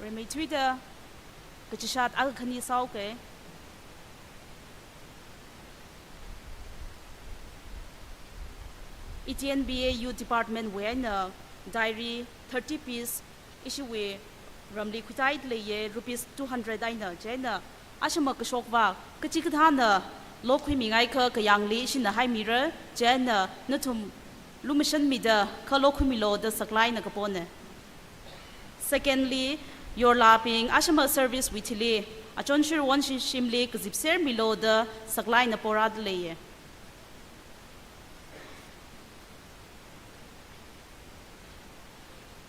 Remay Twitter, Kachishat Alkani Sauke. ETN BAU Department Wena Diary 30 piece issue we Ramli Kutait Leye rupees 200 Dina Jena Ashama Kashokva Kachikana Lokwi Mingaika Kayangli Shin the High Mirror Jena Nutum Lumission Mida Kalokumilo the Saklina Capone. Secondly, your lapping Ashama service witili Achonshir one shimli Kazipser Milo the Saklina Porad Leye.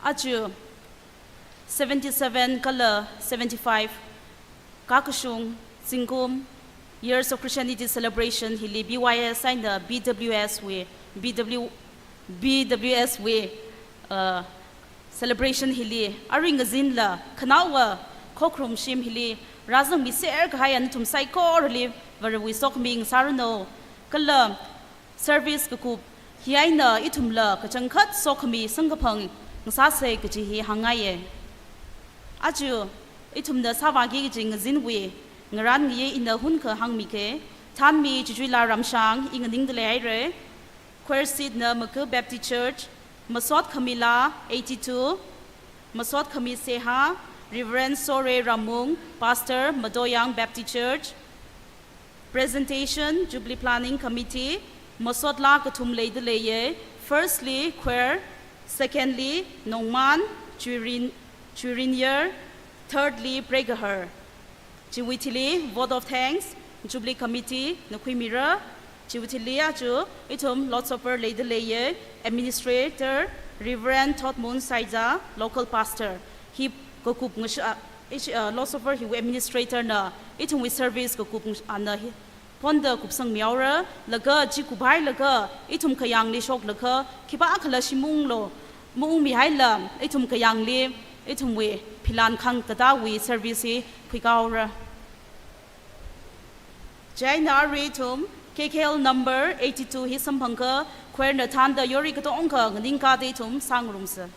Aju 77 color 75 Kakushung Singum Years of Christianity Celebration Hili BYS and the BWS way BWS way celebration Hili Aring Zinla Kanawa Kokrum Shim Hili Razang Miser Kayan Tum Saiko relief where we sock being Sarano Kala service Kukup Hiaina Itumla Kachangkat Sokami Sangapang Sase Kachi Hangaye Aju Itum the Savagi Jing Zinwe Naran Ye in the Hunka Hangmike Tan Mi Jujula Ramshang in Dingdele Quersid Na Maku Baptist Church Masot Kamila 82 Masot Kamiseha Reverend Sore Ramung Pastor Madoyang Baptist Church Presentation Jubilee Planning Committee Masot La Katum Leye Firstly Queer Secondly, Nongman, Churinier. Thirdly, Bregaher. Chiwitili, vote of thanks, Jubilee Committee, Nakwimira, Chiwitili Aju, Itum, lots of her Lady Laye, Administrator, Reverend Todd Moon Saiza, local pastor. He Kokup lots of her, he administrator na, Itum with service Kokup Anna. Ponda Kupsang Miaura, Laga, Jikubai Laga, Itum Kayang Li Shok Laka, Kiba Akala Shimung Lo, Mung Mihaila, Itum Kayang Li, Itum We, Pilan Kang Tadawi, Service, Pikaura. Jaina Ritum, KKL number 82, Hisampanka, Querna Tanda Yorikato Onka, Ninka Datum, Sangrumsa.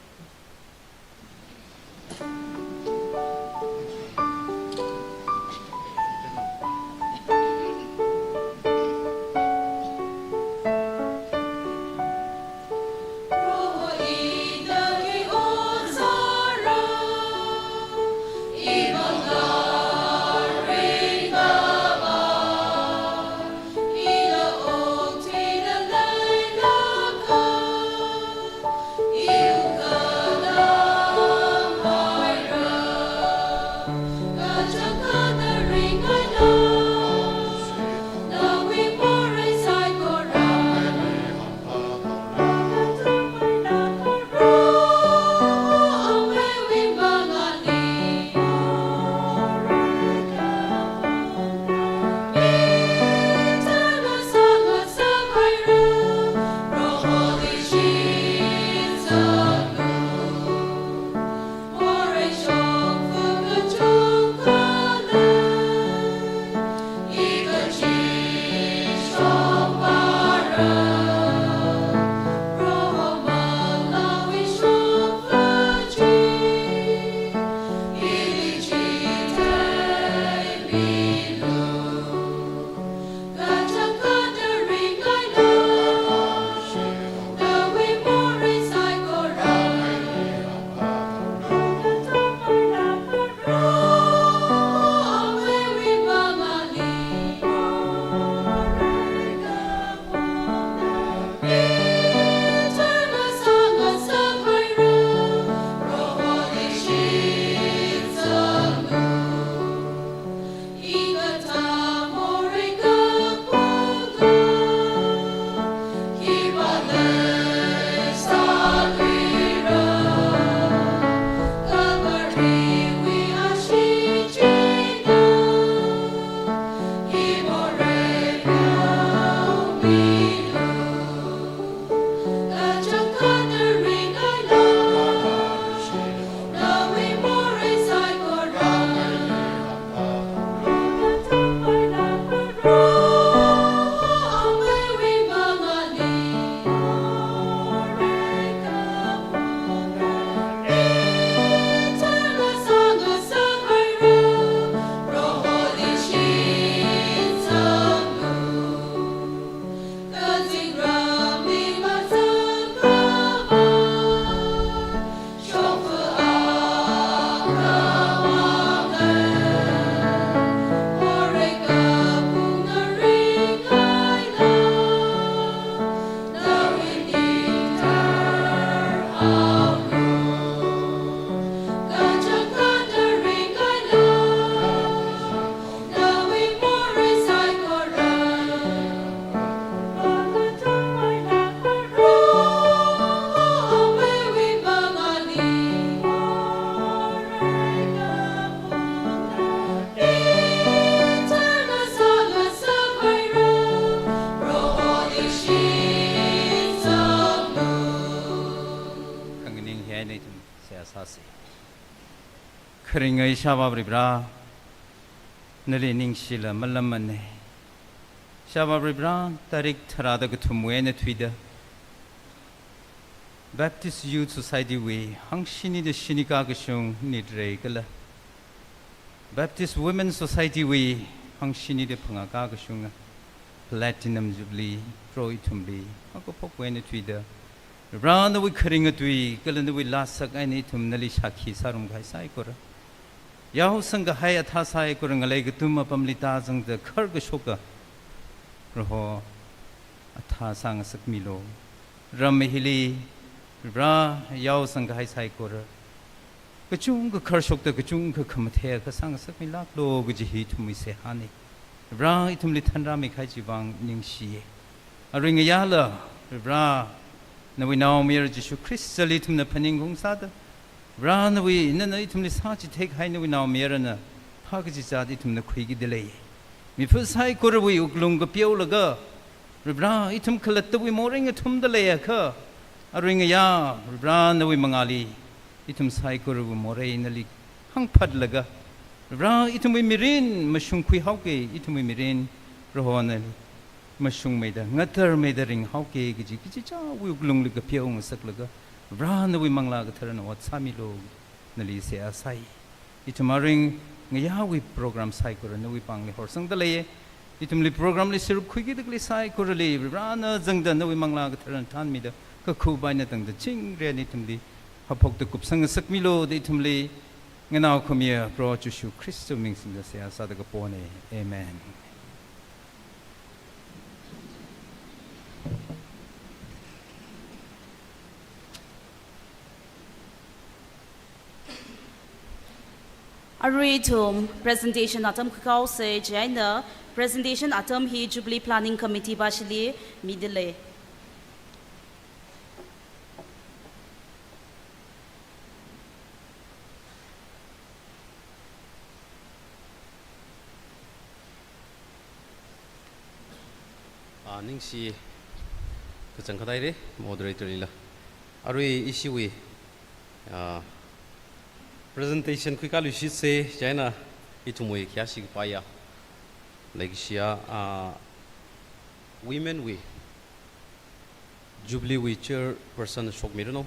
khringai shababribra nali ningshila malamane shababribra tarik tharada gthumwene thuida Baptist Youth Society we hangshini de shinika gshung nidre gala Baptist Women's Society we hangshini de phanga gshung Platinum Jubilee Pro Itumli ako pokweni thuida Round we khring a tui, Galan we lasak I need to Nali Shaki Sarum Gai Saikora. Yahu Sanga Hayat Hasai Kurang Legatuma Pamlitas and the Kurgashoka Roho Atasang Sakmilo Ramihili Ra Yahu Sanga Hai Saikora Kachung Kershok the Kachung Kamate Kasang Sakmila Lo Gujihi to me say honey Ra itumli Tanrami Kajibang Ningshi A ring a yala Ra na we now mere Jesu Christ litum na paningung sada ran we na itum li sachi take high na we now mere na pagaji sad itum na khigi delay mi first high kor we uglung ga piau laga bra itum khalat we moring itum delay ka aring ya bra na we mangali itum sai kor we more na li hang phad laga bra itum we mirin mashung khui hauke itum we mirin rohon Mashung made a ngatter made a ring, how gay, we glung like a pion sucklaga. Run away mangla turn what Samilo Nalise Asai. Itumaring Yawi program cycle and we pangli horsang the lay. Itumli program li sir quickly cycle relieve. Run a zang the Nawi mangla turn tan me the cuckoo by nothing the ching reanitumli. Hapok the kupsang sakmilo, the itumli. And now come here, brought you shoe Christo mings in the Sea Sadagapone. Amen. A read to presentation atom kakao se jaina presentation atom hi Jubilee Planning Committee bashili midile. ningsi kachangkadai moderator lila arui isiwi presentation kwikalu shi se jaina itumui kyashi paya legisia women we Jubilee we chair person shok mirano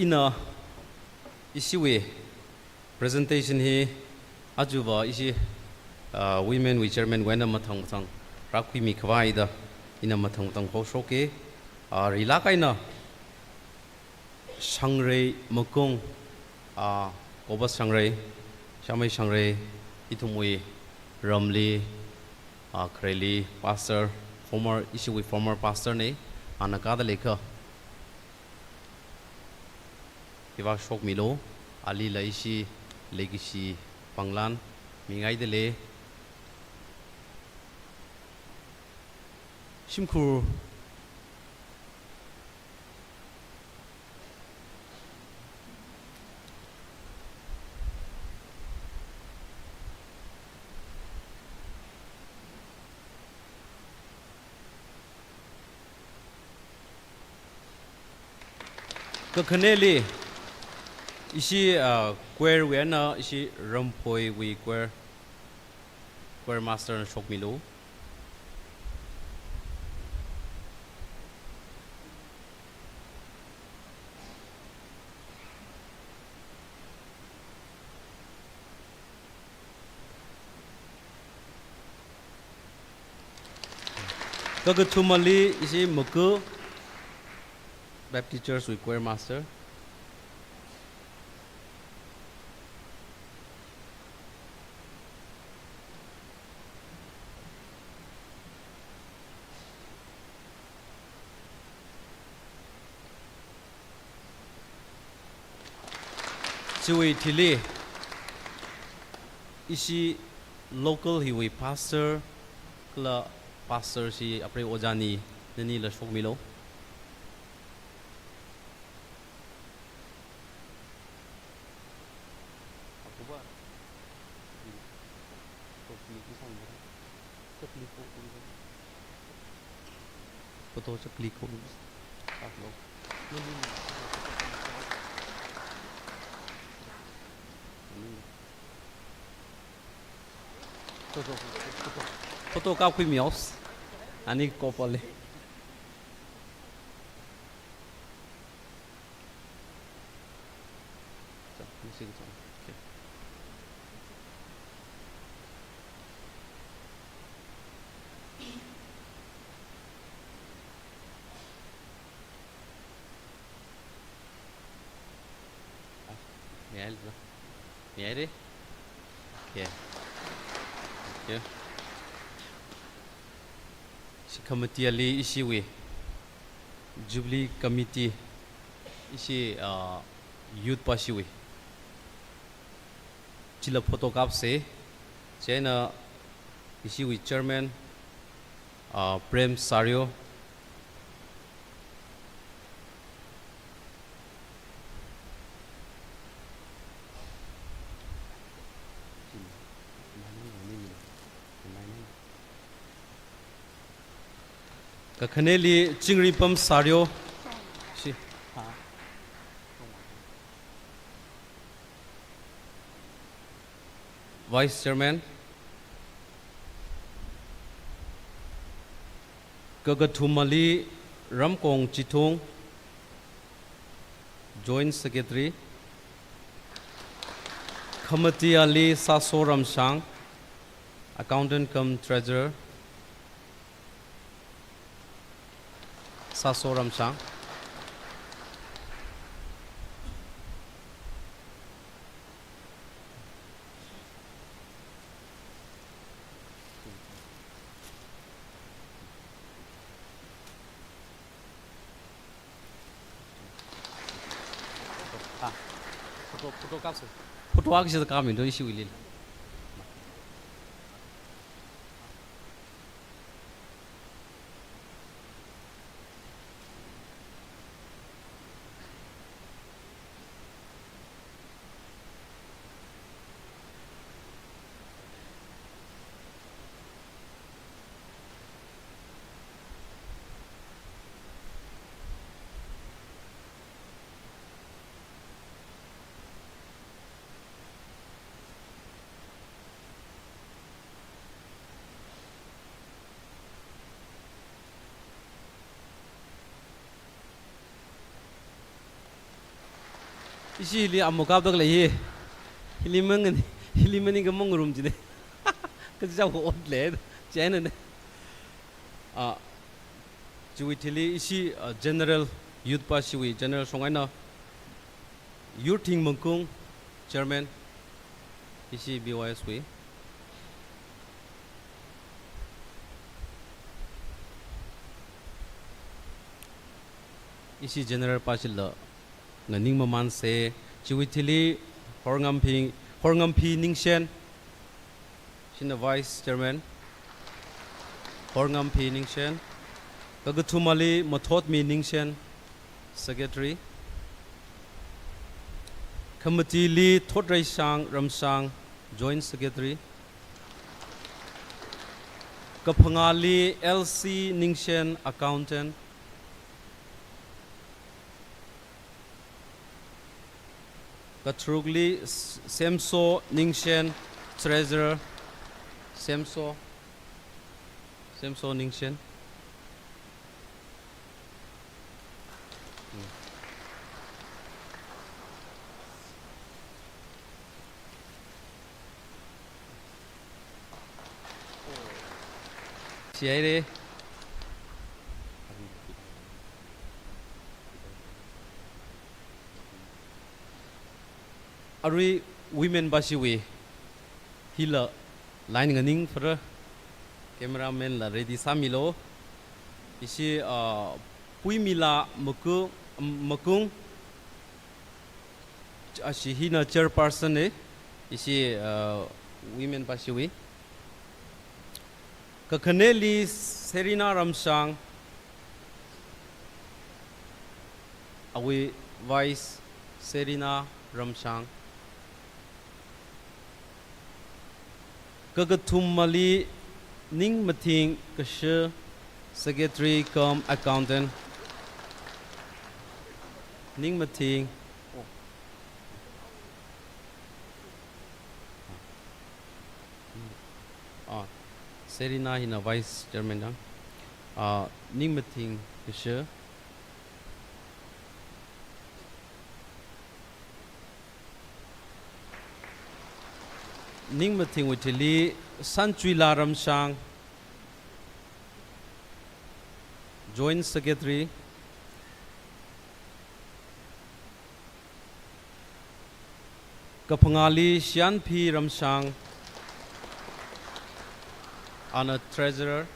ina isiwe presentation hi ajuba isi women we chairman wena mathang mathang rakwi mi khwai da ina mathang mathang ho shoke rila kaina sangre mokong koba sangre shamai sangre itumui ramli khreli pastor former isiwe former pastor ne anakada lekha Iwa shok milo ali laishi legisi panglan mingai dele shimkur kakhaneli isi queer we na isi rampoi we queer master na shok milo kagatumali isi moko Baptist Church we queer master Siwi Tili isi local hiwi pastor kala pastor si apre ojani nani la shok milo photo cho click ko photo ka khui mios ani ko pole okay. Nhảy lên. Nhảy đi. Yeah. Yeah. Si committee ali isi we. Jubilee committee isi youth pasi we. Chila photocop se chena isi we chairman Prem Sario Kakhaneli Chingripam Sario si Vice Chairman Kagathumali Ramkong Chithong Joint Secretary Committee Ali Saso Ramsang Accountant cum Treasurer Saso Ramsang Photo ak sida kam indo isi wilil isi li amokap dak lai hilimani ga mongrum jine ka jaw ko otle chena ne juitili isi general youth pasiwi general songaina youth thing mangkung chairman isi BYS we isi general pasil nganing maman se chiwithili horngampi ningshen sina vice chairman horngampi ningshen kagathumali mathot mi ningshen secretary committee li thotrai sang ramsang joint secretary kaphangali LC ningshen accountant Katrugli Semso Ningshen Treasurer Semso Ningshen Siaire Ari women basiwe hila line nganing for cameraman la ready samilo isi puimila makung asi hina chairperson e isi women basiwe kakhaneli Serina Ramsang awi vice Serina Ramsang Kagatum Mali Ning Mating Kasha Secretary cum Accountant Ning Mating Serina Hina Vice Chairman Ning Mating Kasha Ning Mating Witili Santri Laram Sang Joint Secretary Kapangali Sian P. Ramsang Honor Treasurer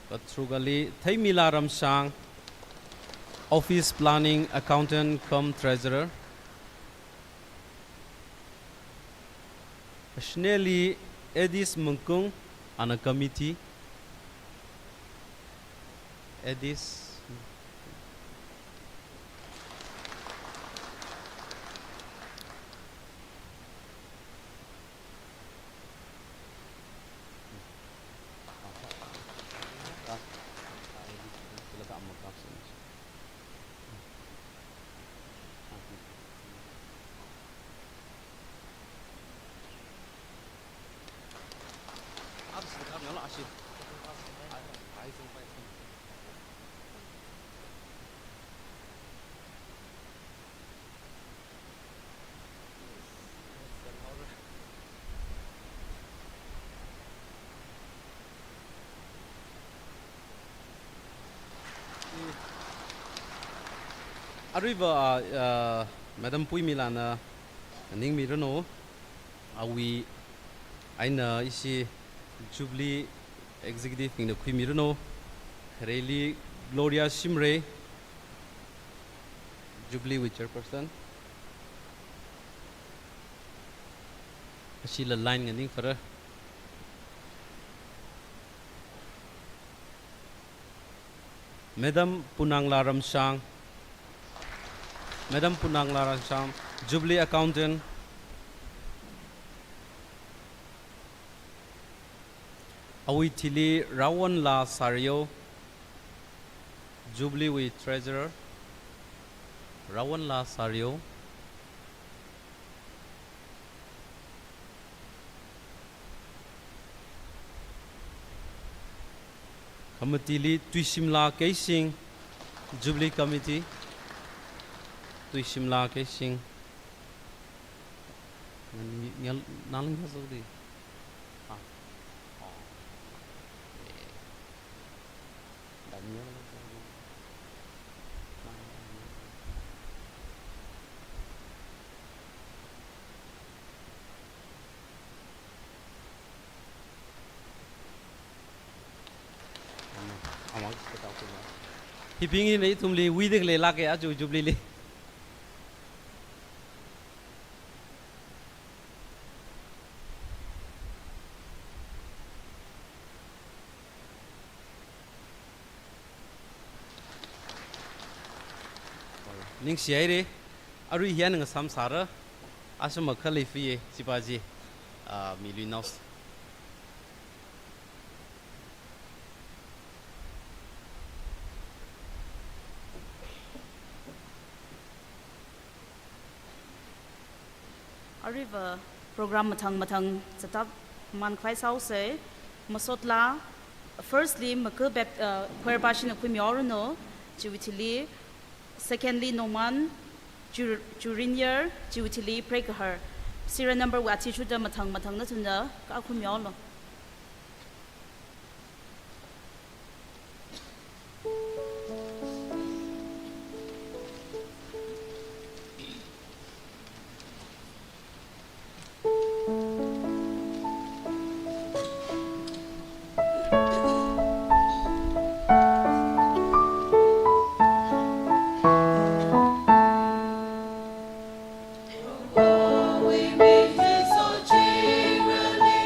Katrugali Thaimila Ramsang Office Planning Accountant cum Treasurer Ashneli Edis Mungkung on a committee Edis Arriva Madam Pui Milana Ning Mirano Awi Aina isi Jubilee Executive in the Pui Mirano Rayleigh Gloria Shimre Jubilee with Chairperson Sheila Line Ning for Madam Punang Laram Sang Madam Punang Laram Sang Jubilee Accountant Awitili Rawan La Sario Jubilee with Treasurer Rawan La Sario Committee Tuishimla Keising Jubilee Committee Tuishimla Keising Nalang Hazodi Hipingi nei tumli widik le lake aju Jubilee le ning siaire aru hian nga samsara asuma khalifi sipaji milinos Arriva program matang setat man khwai sau se masotla firstly makul bep kwerbashin ku miorno jiwitili secondly noman jurinier jiwitili prekher serial number wati chuda matang na tunda ka ku miorno We meet so cheerily.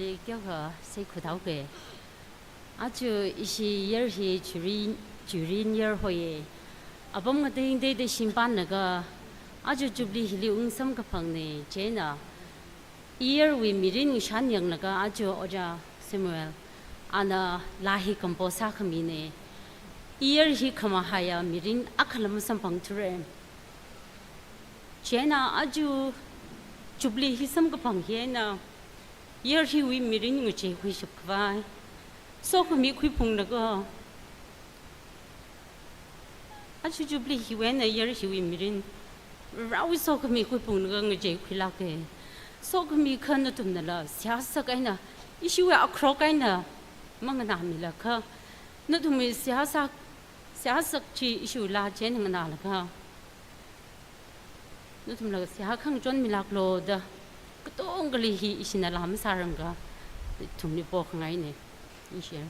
li kyo ga sei khu dau ge achu isi yer hi churin yer hoye abom ga ding de sim pan na ga achu jubli hi li ung sam ka phang ne che na year we mirin shan yang na ga achu oja Samuel ana lahi komposa khami ne year hi khama haya mirin akhalam sam phang ture che na achu jubli hi sam ka phang he na year hi we mirin ngu che hui shuk vai so khami khui phung na ga achu jubli hi we na year hi we mirin rawi so khami khui phung na ga ngu che khui la ke so khami khan na tum na la sia sa kai na ishi we akro kai na mang na mi la kha na tum mi sia sa chi ishi la chen ng na la kha na tum la sia khang jon mi lak lo da tong gali hi ishi na lam sa rang ga tum ni po ngai ne ishi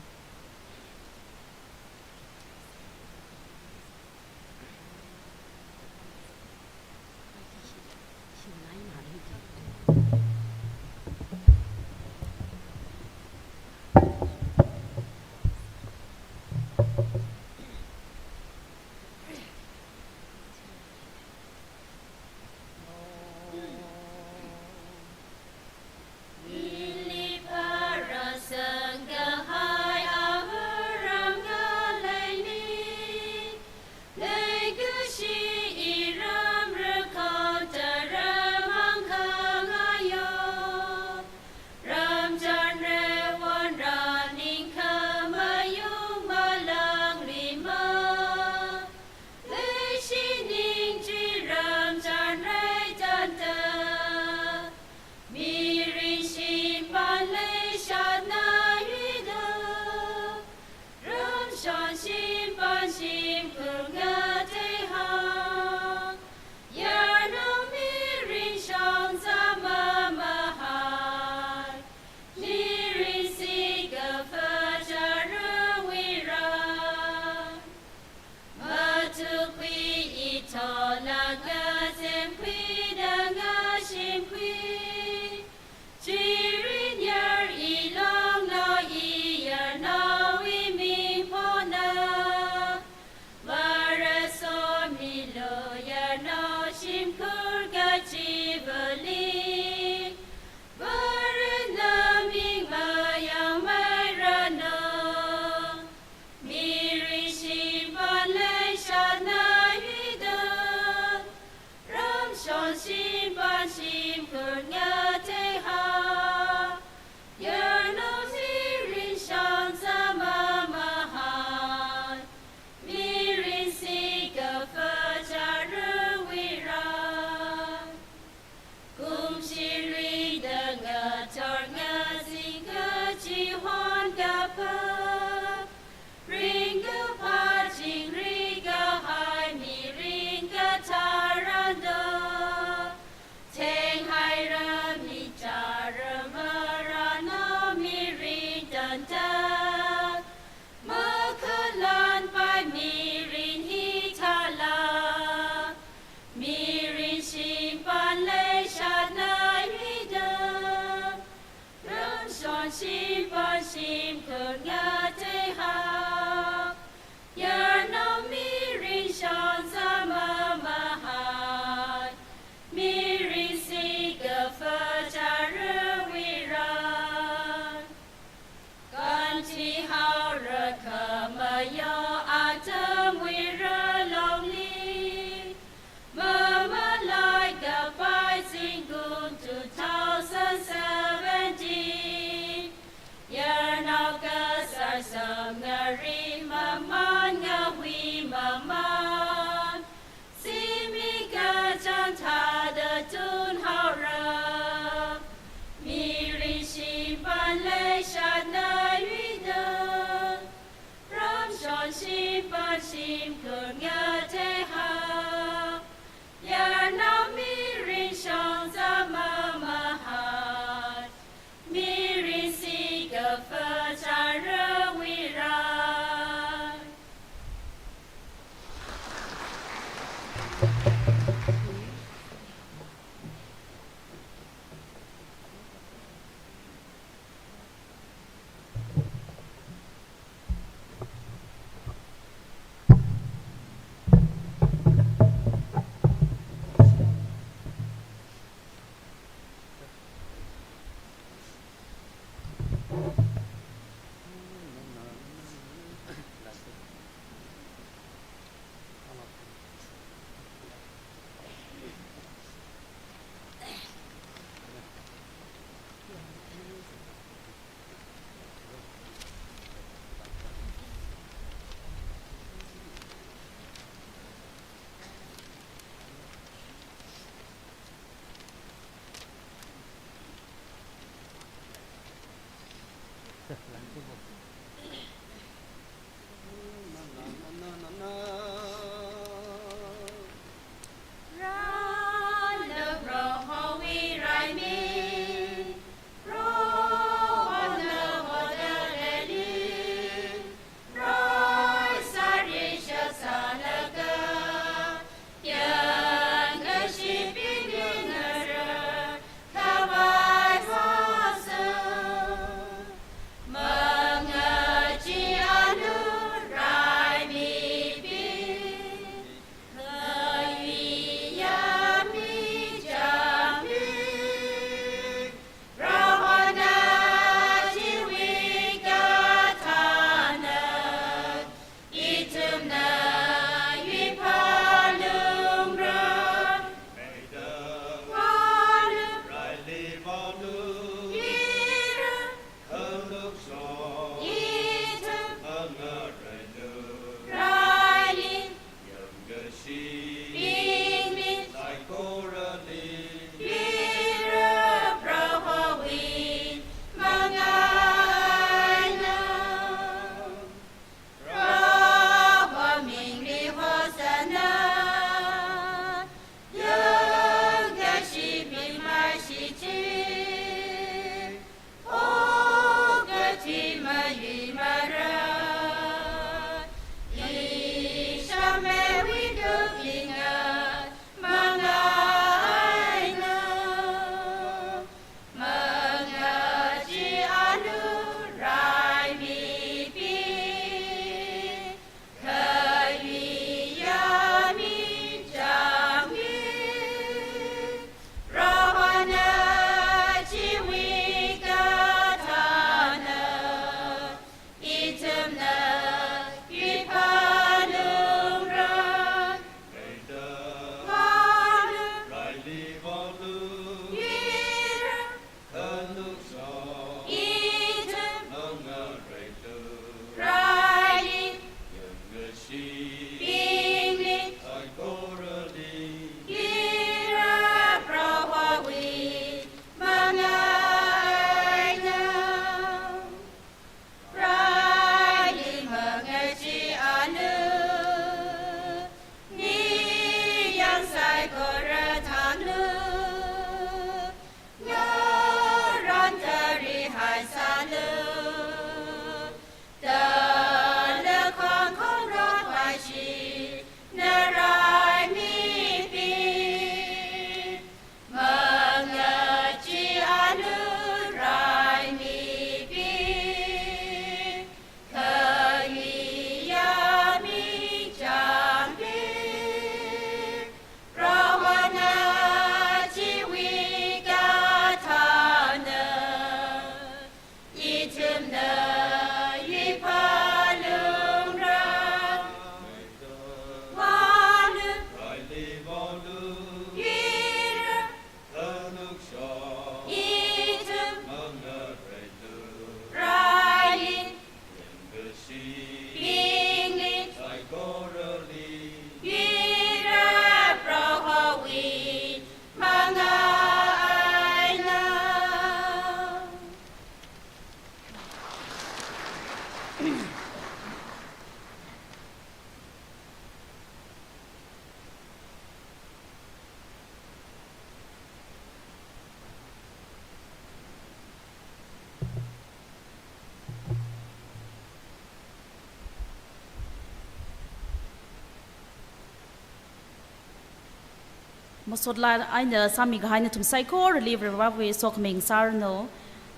Masodla aina sami gahaina tum psycho relieve rawe sokming sarno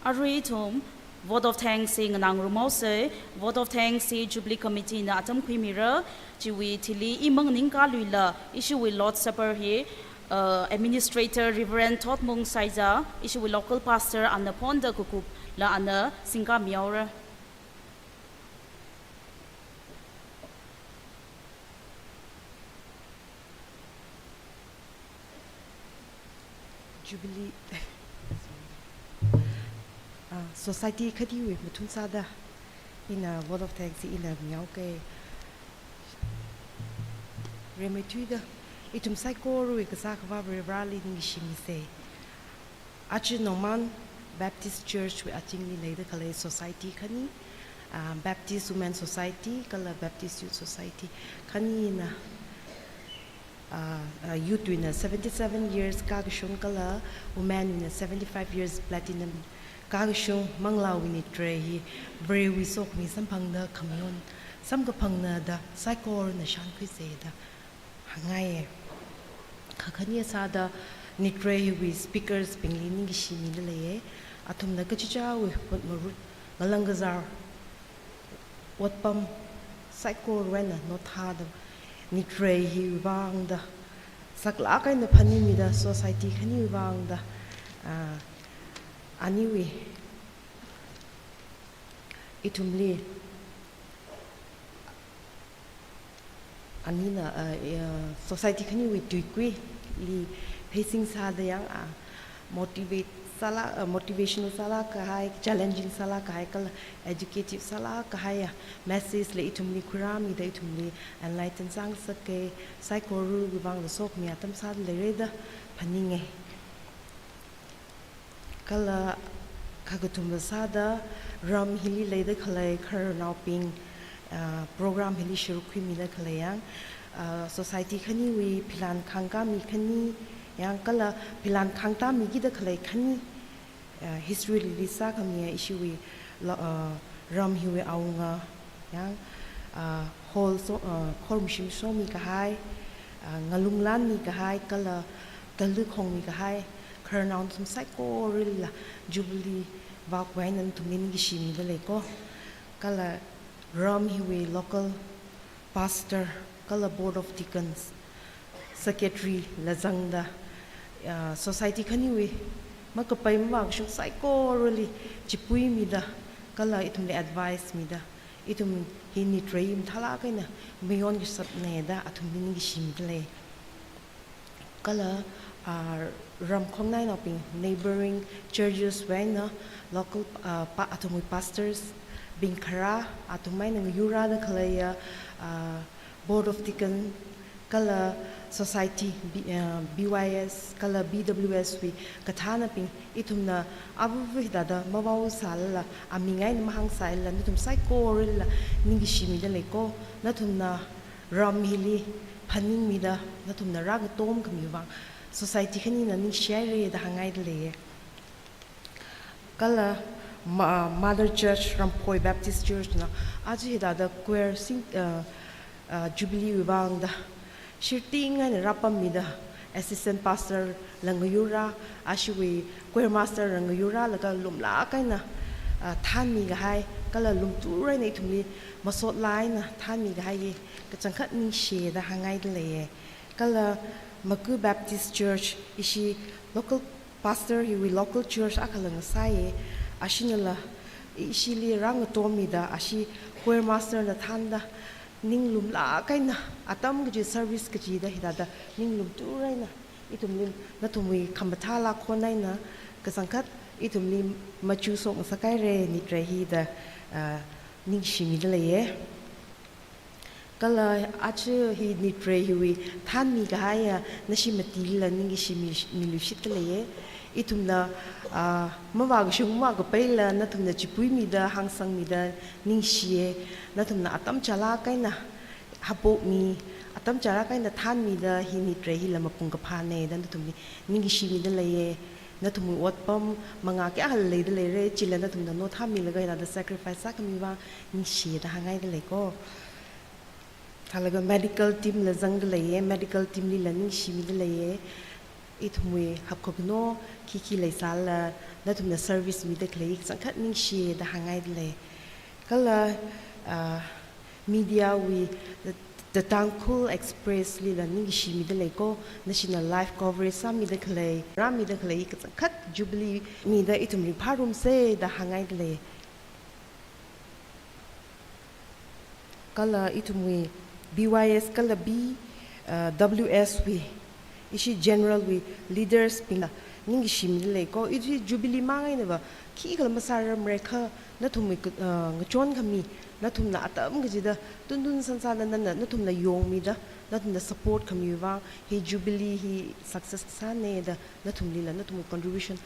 arri tum vote of thanks sing nang rumose vote of thanks si jubilee committee na atam khimira jiwi thili imang ningka luila issue with lord supper he administrator reverend thotmung saiza issue with local pastor and the ponda kukup la ana singka miaura Jubilee society khadi we muthun sada in a vote of thanks in a miao ke remetuida itum psycho ru ke sa kwa rally ni shimise achi norman baptist church we achingli leida kale society khani baptist women society kala baptist youth society khani na youth in 77 years kagashung kala woman in 75 years platinum kagashung manglaw ni tre hi bre wi sok mi sampang da kamyon sam ka phangna da psycho na shan khwi se da hangai khakhani sa da ni tre wi speakers pingli ni gi shi ni le athum na ka chicha wi pot marut ngalangazar watpam psycho rena no tha da ni tre hi wang da sakla kai na phani mi da society khani wang da anyway itumli anina society khani we tuikwi li facing sa da yang motivational sala ka hai challenging sala ka hai kal educative sala ka hai message le itumli kurami da itumli enlighten sang sake psycho ru bang the sok mi atam sa le re da phaninge kala kagatum sa da ram hili le da khalai khar now ping program hili shuru khimi da khalai yang society khani we plan khangka mi khani yang kala pilan khangta mi gi da khalai khani history li sa khamia issue we ram hi we aunga yang hol so khorm shim so mi ka hai ngalung lan mi ka hai kala kalu khong mi ka hai kharnaun sum sai ko rilla jubilee wa kwainan tumin gi shim da le ko kala ram hi we local pastor kala board of deacons secretary lazangda society khani we makapai mawang shung psycho really chipui mi da kala itum le advice mi da itum hini traim thala kaina mion gi sat ne da atum ni gi shim le kala ram khong nai no ping neighboring churches when local atum pastors bin khara atumai nang yura da khala board of deacon kala society BYS kala BWS we kathana ping itumna abu da mabau sala amingai mahang saila nitum psycho rilla ningi shimi da leko natumna ramhili phaning mi da natumna rag tom kami wang society khani na ning share da hangai le kala mother church Rampoi Baptist Church na aji da queer sing jubilee wang da shirting and rapamida assistant pastor langayura ashwi queer master langayura laka lumla kaina thani ga hai kala lumtu rai nei thumli masot line thani ga hai ka changkhat ni she da hangai le kala maku Baptist Church ishi local pastor hi we local church akalang sai ashinala ishi li rang tomida ashi queer master na thanda ning lum la kaina atam gi service gi da hidada ning lum tu raina itum lim na tumwi khambatha la khonai na ka sangkhat itum lim machu song sakai re ni tre hi da ning shimi da le ก็เลยอาจจะฮินิตเรฮิวิท่านมีกายนั่นชิมาตีละนิ่งชิมีลุชิตเลยอีทุมนะเมื่อวานช่วงว่าก็ไปละนั่นทุมนะจิปุยมีดาหังสังมีดานิ่งชีนั่นทุมนะอัตมจาราไกนะฮับโบมีอัตมจาราไกนะท่านมีดาฮินิตเรฮิละมาปุงกับพานเนนั่นทุมนี่นิ่งชีมีดาเลยนั่นทุมวัดปั๊มมังอาแก่ฮัลเลยดาเลยเรจิละนั่นทุมนะโน้ตท่านมีละก็นั่น sacrifice สักมีว่านิ่งชีดาหางไงดาเลยก็ถ้าเรา medical team ละจังเลย medical team นี่ละนิ่งชีมีดาเลยอีทุมวยฮับขบโนคีเลยสาละนั่นทุมนะ service มีดาเลยสังกัดนิ่งชีดาหางไงดาเลยก็ละmedia we the Tangkul Express นี่ละนิ่งชีมีดาเลยก็ national live coverage ซ้ำมีดาเลยรามีดาเลยก็สังกัด jubilee มีดาอีทุมริพารุมเซดาหางไงดาเลยก็ละอีทุมวย BYS ก็ละ WS we อีชี general we leaders ปีละนิ่งชิมเลยก็อีที่ jubilee มาไงเนี่ยว่าขี้ก็มาสารมเรค่ะนั่นทุ่มมีงจวนขมีนั่นทุ่มน่ะแต่มันก็จะได้ตุนสันนั่นทุ่มน่ะโยงมีด้นั่นทุ่มน่ะ support ขมีว่า he jubilee he success สันเนี่ยด้นั่นทุ่มนี่ละนั่นทุ่ม contribution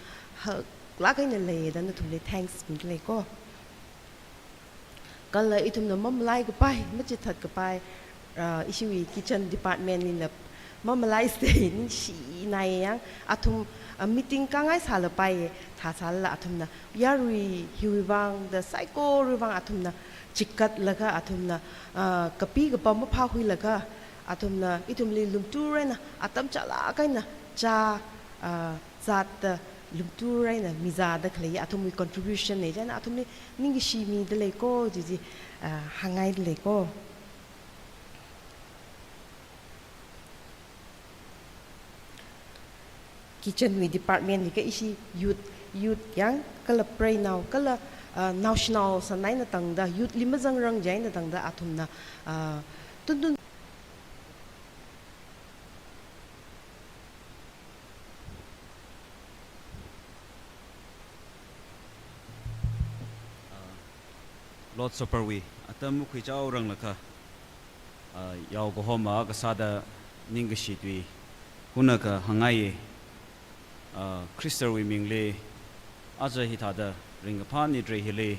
ละกันเนี่ยเลยนั่นทุ่มเลย thanks มีเลยก็เลยอีทุ่มน่ะมั่มไล่ก็ไปไม่จะถัดก็ไปอีชีวี kitchen department นี่แหละมั่มไล่สเตย์นี่ชีนายยังอาทุ่มmeeting กังไงสาลไปถ้าสาลละอาทุ่มนะยารุยฮิววัง the psycho รุยวังอาทุ่มนะจิกกัดแล้วก็อาทุ่มนะกะปีกะปอมะพาหุยแล้วก็อาทุ่มนะอีทุ่มลีลุมตูเรนะอาตั้มจะละกันนะจ้าจัดลุมตูเรนะมีจัดก็เลยอาทุ่มมี contribution เนี่ยจ้ะนะอาทุ่มนี่นิ่งชีมีเดเลยก็จีหางไงเดเลยก็kitchen we department ni ka isi youth yang kala pray now kala national sanai na tangda youth lima jang rang jai na tangda athum na tun Lord Supper we atam khui chau rang laka yaw go homa ka sada ning shi twi hunaka hangai Christer we mingle aja hitada ring upon ni dre hile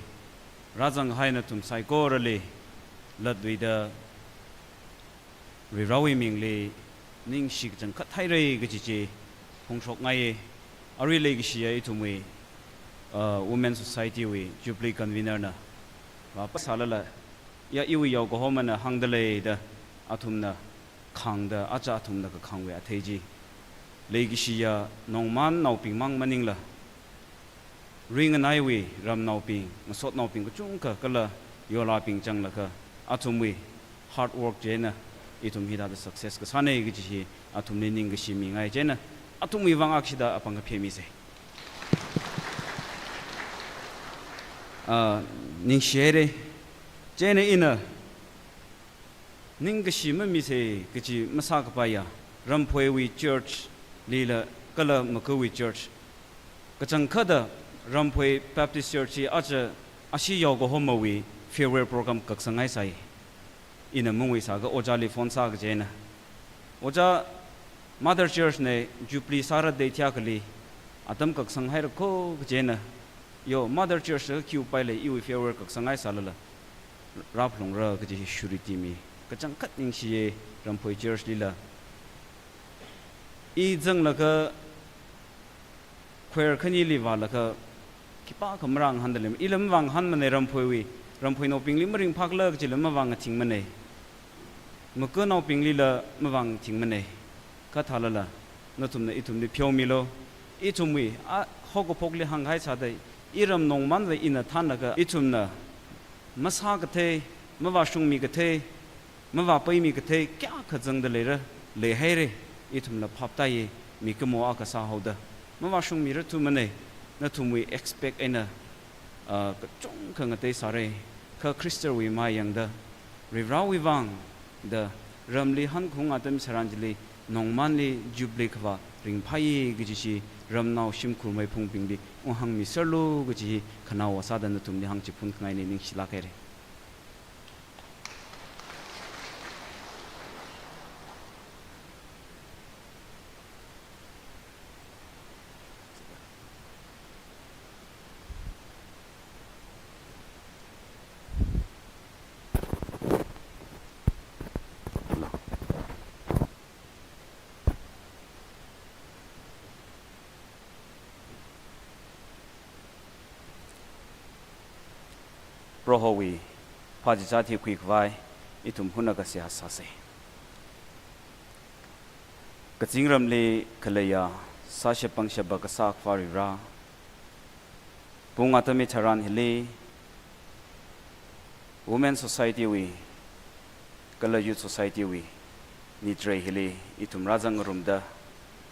rajang haina tum saigorale ladwida rirawi mingle ning shik jang khathai giji phongshok ngai ari le gi ai tumwe women society we jubilee convener na wa pasalala ya iwi yaw go homana hangdale da athumna khangda acha athumna ka khangwe atheji legishiya nongman nauping mang maningla ring an highway ram nauping masot nauping ko chungka kala yola ping changla ka athumwi hard work jena itum hida the success ka sane gi chi athum ni ning gi mi ngai jena athumwi wang akshida apanga phemi se ning shere jena ina ning gi shi mi se gi chi masa ka pa ya ramphoi wi church Lila kala Makawi Church kachang khada Ramphoi Baptist Church acha ashi yogo homawi farewell program kaksangai sai ina mungwi sa ga ojali phone sa ga jena oja Mother Church ne Jubilee Sara de thiakali atam kaksang hai rakho ga jena yo Mother Church kyu paile iwi farewell kaksangai salala raplong ra ga ji shuriti mi kachang khat ning shi Ramphoi Church lila I jang laka queer khani liwa laka kipa kamrang handalim ilam wang han mane ramphoi no pingli maring phak lak chilam wang thing mane mako no pingli la mawang thing mane ka thalala natumna itumni phyomi lo itumwi a hogo phokli hangai chadai iram nongman we ina thanaga itumna masa ka the mawa shungmi ka the mawa paimi ka the kya khajang da lera le haire itum la phaptai mi kamo aka sa hoda mawa shung mi ratu mane na tumwi expect ena ka chung khang ate sare ka Christer we ma yang da riraw wi wang da ramli han khung atam saranjli nongmanli jubilee khwa ring phai gi ji ramnaw shim khur mai phung pingli ohang mi serlo gi ji khanaw sa da na tumni hang chi phun ngai ni ning sila kare prohowi phajati quick vai itum huna ka sia sase ka chingram le khalaya sa she pang she ba ka sak fari ra punga tami charan hili women society we kala youth society we ni tre hili itum rajang rumda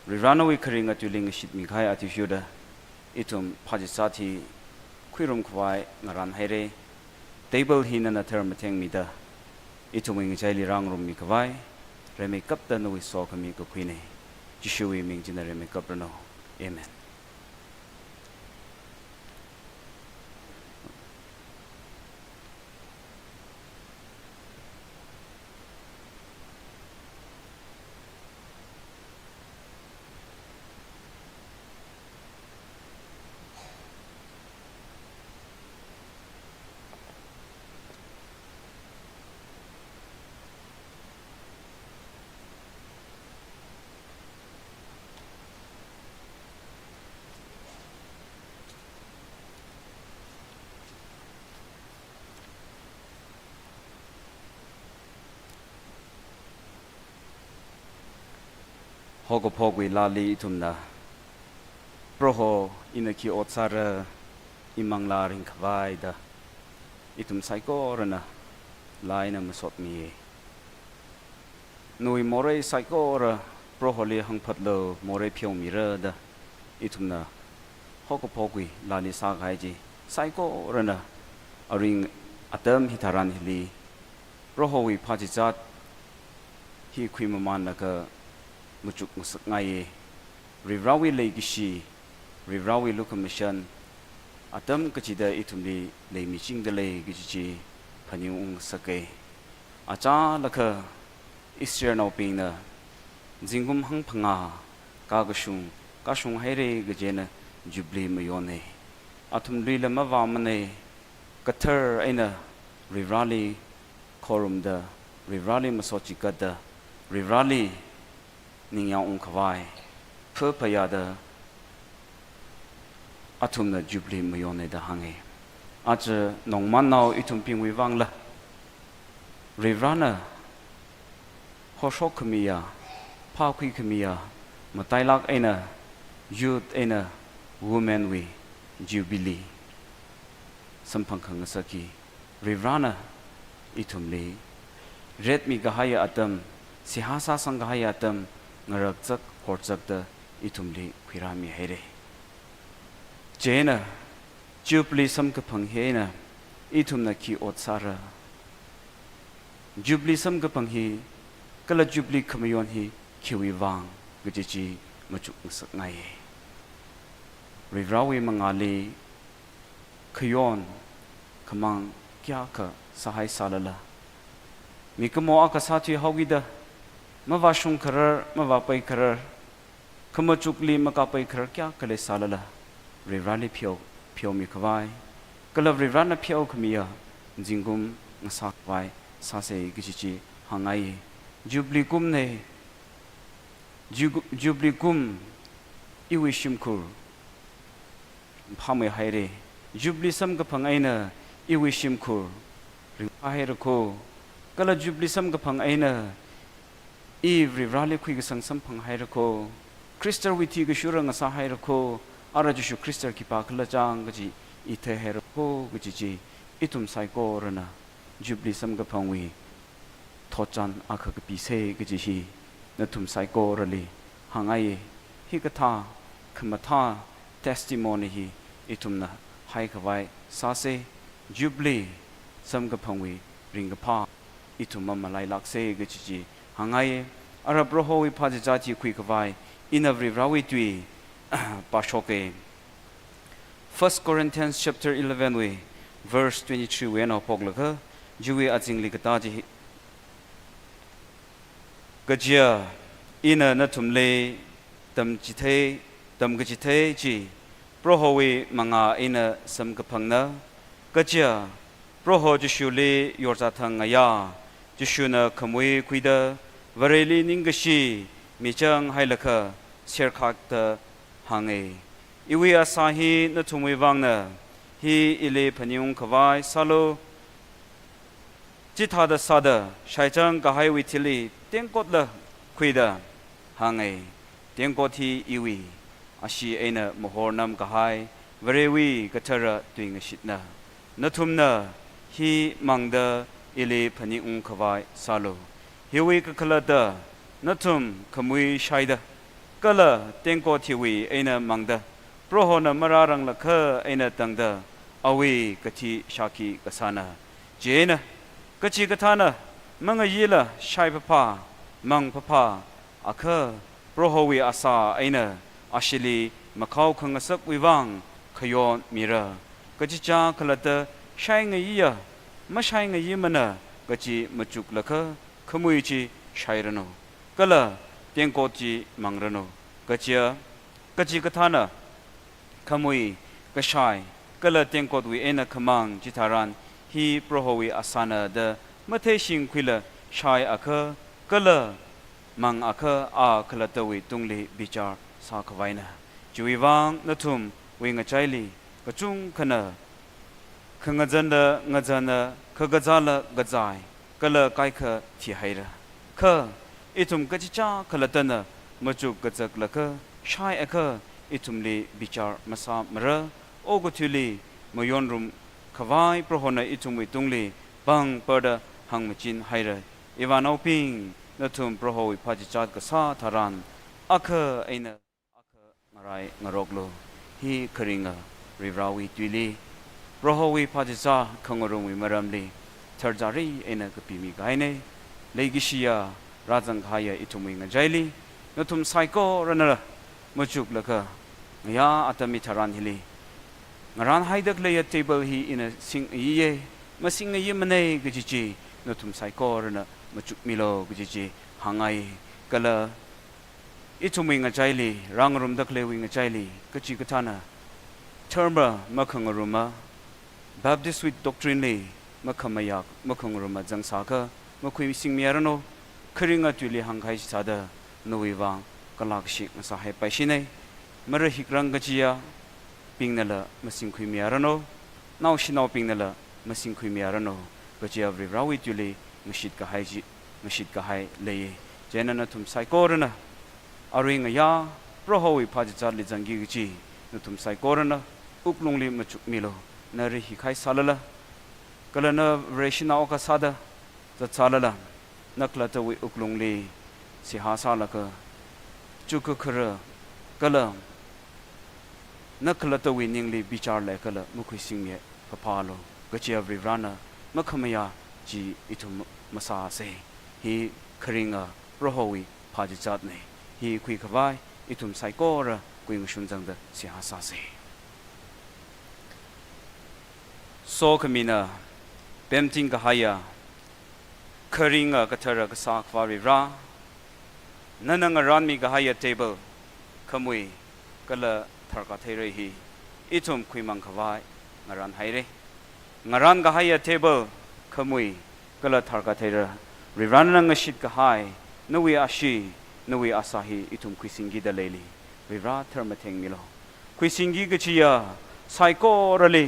rirana we kharinga tuling shit mi khai atishuda itum phajati khuirum khwai ngaran haire table hina na therm theng mi da itum ing chaili rang rum mi khwai reme kapta no we so khami ko khuine jishu we ming jina reme kaprano amen hogo pogwi lali itumna proho inaki otsara imangla ring khwai da itum saiko rana laina masot mi nui more saiko ra proho le hangphat lo more phiau mi ra da itumna hogo pogwi lali sa gai ji saiko rana aring atam hitaran hili proho wi phaji chat hi khwimaman na ka muchuk musak ngai rivrawi legishi rivrawi locomission atam kachida itumli leimi chingda le gichi phaniung sake acha lakha israel no pina jingum hang phanga ka shung haire gejena jubli mayone atum lila mawamane kathar aina rivrali khorumda rivrali masochikada rivrali ningyang khwai phapaya atum na jubli mayone da hange ach nongman naw itum pingwi wangla rivrana hoshok khmiya phakhui khmiya matailak aina youth aina women we jubilee sampang khang saki rivrana itumli red mi gahaya atam sihasa sanghaya atam ngarak chak horchak da itumli khirami haire jena jubilee sam ka phang hena itumna ki otsara jubilee sam ka phang hi kala jubilee khamayon hi khiwi wang gjichi machuk sak ngai rivrawi mangali khayon khamang kya ka sahai salala mikamo aka sathi hawida mawa shung kharar mawa pai kharar khamachukli maka pai kharar kya kale salala rivrani phyo mi khwai kala rivrana phyo khmiya jingum ngasa khwai sase gichi hangai jubilee kum ne jubilee kum iwishim kur phamai haire jubilee sam ka phangaina iwishim kur haire ko kala jubilee sam ka phangaina rivrali khui sang sam phang haire ko krister withi ga shurang sa haire ko ara ju krister ki pa khla chang gi ithe haire ko gi itum sai ko rana jubilee sam ka phangwi thochan akha ka pi se gi hi natum sai ko rali hangai hi ka tha khmatha testimony hi itumna hai khawai sa se jubilee sam ka phangwi ring ka pha ituma malai lak se gi hangai arab rohoi phaji jati khui khawai inavri rawi tui pashoke 1 Corinthians chapter 11 we verse 23 we na poglaka juwi achingli kata ji gajia ina natumle tam chithe tam gachithe chi prohowi manga ina sam ka phangna gajia proho jishule yorza thangaya jishuna khamui khuida vareli ningashi michang hailakha sherkhak ta hange iwi asahi na thumui wangna hi ile phaniung khawai salo จิตหาดซาดใช้จังก็ให้วิธีลีเตียงกดละคุยดาหางไอเตียงกดที่อีวีอาชีเอเนมโหนำก็ให้เวรวีก็เทระตุยงชิดนะนทุมนะฮีมังเดอิลีพนิอุงขวายซาโลฮิวีก็คลาดนทุมขมุยใช้ดก็ละเตียงกดที่วีเอเนมังเดโปรโหนมารารังละเคเอเนตังเดอวีก็ที่ชาคีก็สานะเจนะก็จีก็ท่านะมังยีละใช้พะพามังพะพาอาเคโปรโหวีอาซาเอเนอาชิลีมาเข้าขังสักวิวังขยอนมีระก็จีจ้าคลาดใช้เงยไม่ใช้เงยมันนะก็จีมาจุกละเคขมุยจีใช้ระโนก็ละเตียงกดจีมังระโนก็จีก็ท่านะขมุยก็ใช้ก็ละเตียงกดวิเอนะขมังจิตารันฮีโปรโหวีอาสานะเดมาเทชิงคุยละใช้อาเคก็ละมังอาเคอาคลาตวิตุงลีบิจาร์สาขไว้นะจุยวังนทุมวิงใจลีก็จุงขนะขงจันเดงจันเดขกจาละกจายก็ละไกขที่ให้ละขอิทุมก็จิจ้าคลาตนะมาจุกกจักละขใช้อาเคอิทุมลีบิจาร์มาสามระโอกุทุลีมายอนรุมขวายโปรโหนะอิทุมวิตุงลีบังเปิดหังมจินให้ละอีวานเอาปิงนทุมโปรโหวิพาจิจัดกษาทารันอาเคไอเนอาเคงไรงรกโลฮีคริงริราวิตุลีโปรโหวิพาจิจาขงรุมวิมรัมลีทาร์จารีไอเนกปีมีไกเนเลกิชิยาราจังขายอิทุมวิงใจลีนทุมไซโกรันละมาจุกละคะงยาอัตมิทารันฮิลีงรานไฮดักเลยเทเบิลฮีอินสิงยีมาสิงยีมันเองก็จีนทุมไซโกรันมาจุกมิโลก็จีหางไอก็ละอิทุมวิงใจลีรังรุมดักเลวิงใจลีก็จีก็ท่านะเทอร์มามาขงรุมมาบัพติสวิตด็อกทรินลีมาขมายากมาขงรุมมาจังสากะมาคุยสิงมีอะไรโนคริงอ่ะตุลีหังไคสิซาดะนวิวังกลากชิกมาสาให้ไปชินัยมาเรื่องฮิกรังกจียาปิงนั่นละมาสิงคุยมีอะไรโนน่าชินเอาปิงนั่นละมาสิงคุยมีอะไรโนกจียาวิราวิตุลีมาชิดกะให้จิมาชิดกะให้เลยเจนันทุมไซโกรนะอาริงยาเพราะเขาวิพาจิจารลิจังกีกจีนทุมไซโกรนะอุปลงลีมาจุกมิโลนาริฮิไคซาลละก็เลยนะเรชินาโอกาซาดะจะซาลละนักละตวิอุปลงลีสิหาซาละก็จุกคระก็เลยนักละตวินิงลีบิจารเลยก็เลยมุขสิงเมพะพาโลก็จียวิรานะมะขมยาจีอิทุมมาซาเซฮีคริงโปรโหวิพาจิจัดเนฮีคุยขวายอิทุมไซโกระกุยงชุนจังเดสิหาซาเซโซขมินาเปมจิงกะหายาคริงกะเทระกะสาควาริรานันงรันมีกะหายาเทเบิลขมุยกะละทารกะเทเรฮีอิทุมคุยมังขวายงรันไฮเรงรันกะหายาเทเบิลขมุยกะละทารกะเทเรริรันนังชิดกะหายนวิอาชีนวิอาซาฮีอิทุมคุยสิงกีดะเลลีริราเทอร์มะเทงมิโลคุยสิงกีกะจียาไซโกระลี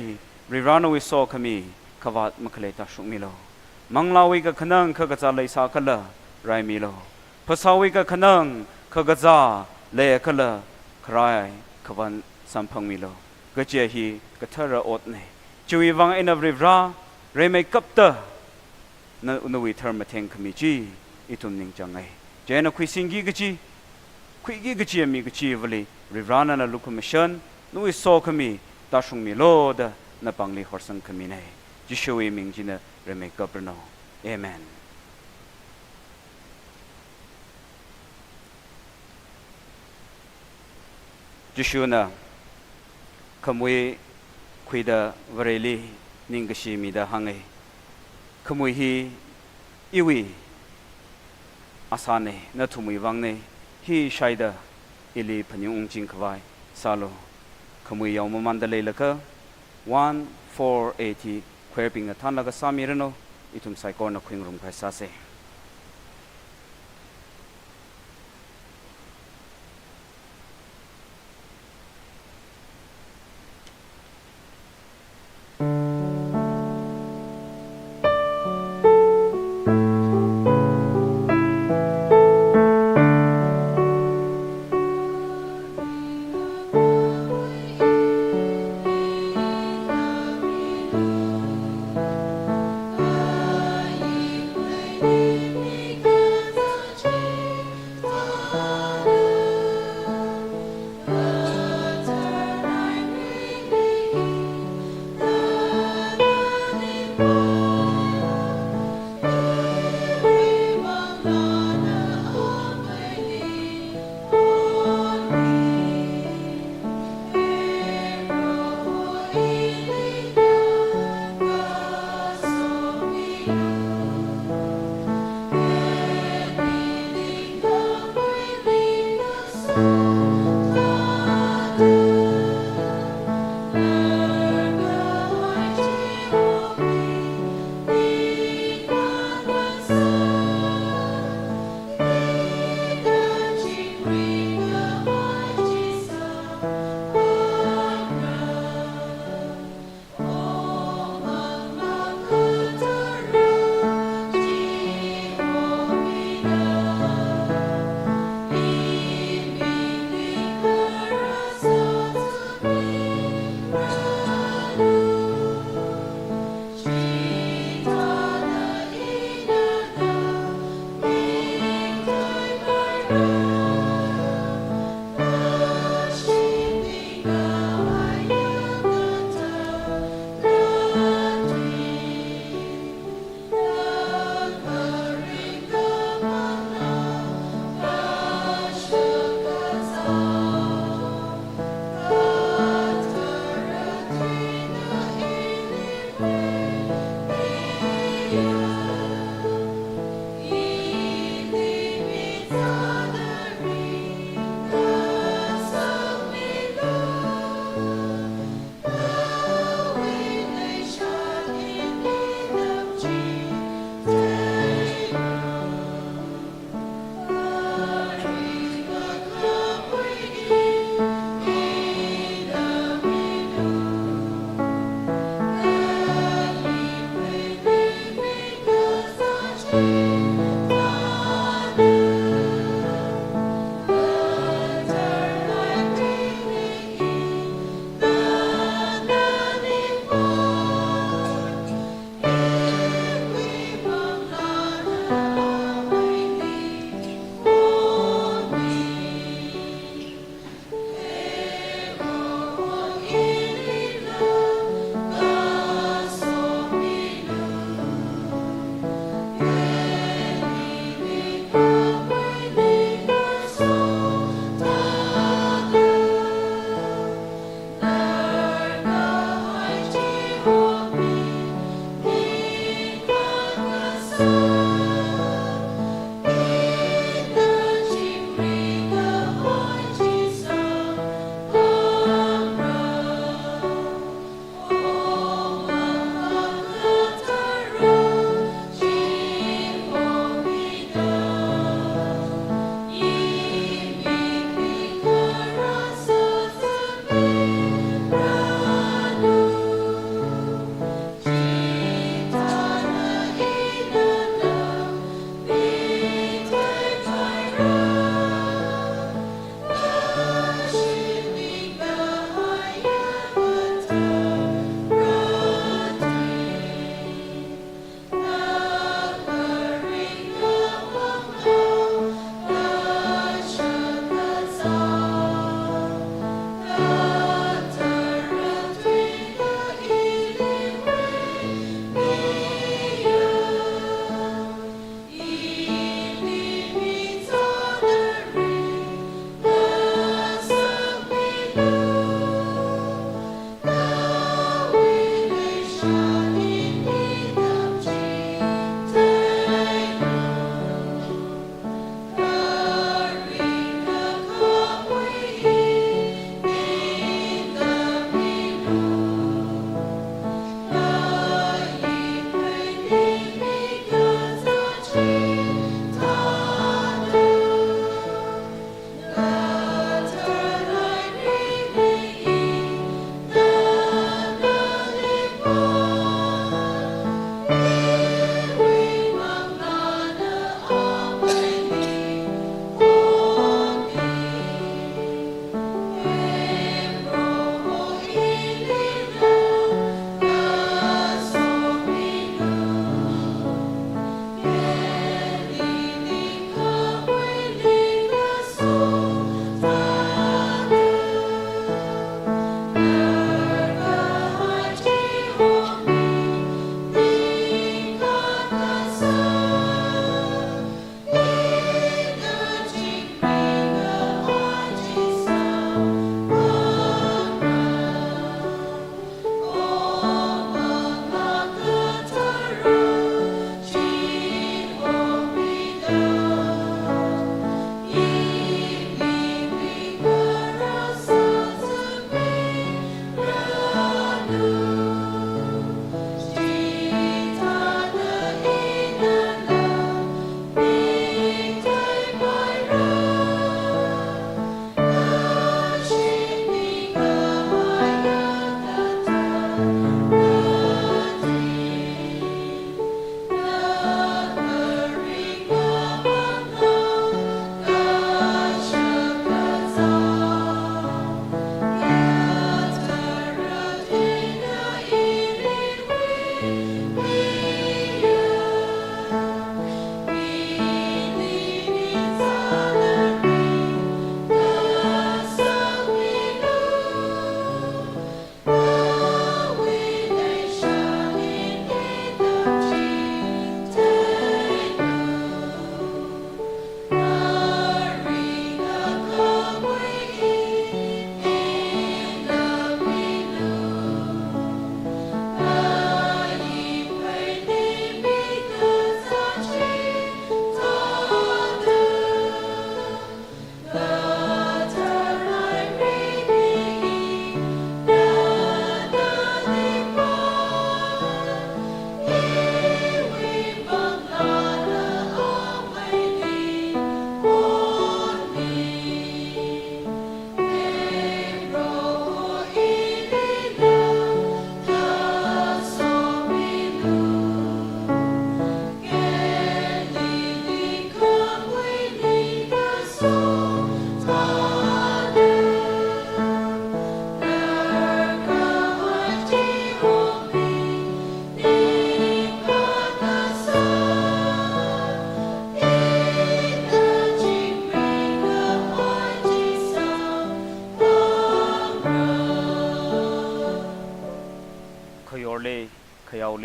ริรานวิโซขมีขวัดมะเคเลตาชุมิโลมังลาวิกะขนังขกะจาเลสาคะละไรมิโลภาษาวิกะขนังขกะจาเลคะละครายขวันสัมพังมิโลกะเจฮีกะเทระอดเนจุยวังอินริราเรเมกัปตะนอุนวิเทอร์มะเทงขมีจีอิทุมนิงจังไงเจนะคุยสิงกีกะจีคุยกีกะจีมีกะจีวลีริรานะลุคมชันนุวิโซขมีตาชุงมิโลดะนับปังลีฮอร์สังคมินัยจิชวีมิงจินะเรเมกับรโนเอเมนจิชูนะขมวยคุยดาวเรลีนิงกชีมีดาหังเอขมวยฮีอีวีอาสาเนนัทุมวยวังเนฮีชัยดาอิลีพนิงจิงขวายซาโลขมวยยาวมันเดเลยละก็1480 querbing a tan laga samirano itum saikona khwing rum khai sa se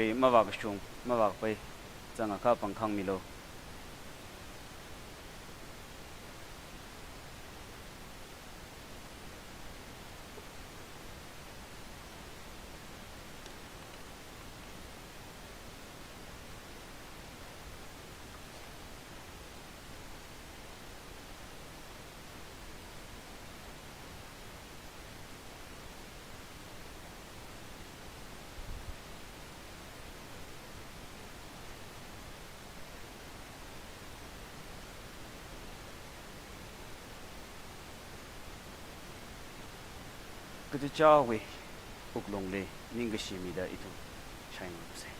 le ma wa shung ma wa pai changa kha pangkhang milo cái cha we uk long le ning ga shi mi da itu chai ma se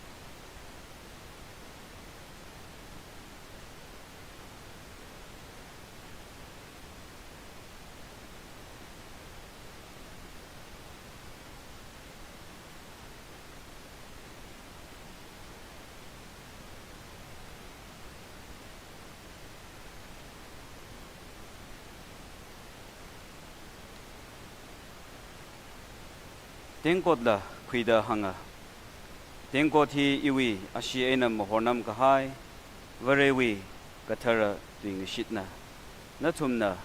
tiếng cột là khuy da hanga tiếng cột thì iwi ashi enam mohornam ka hai varewi kathara tuing shitna na thumna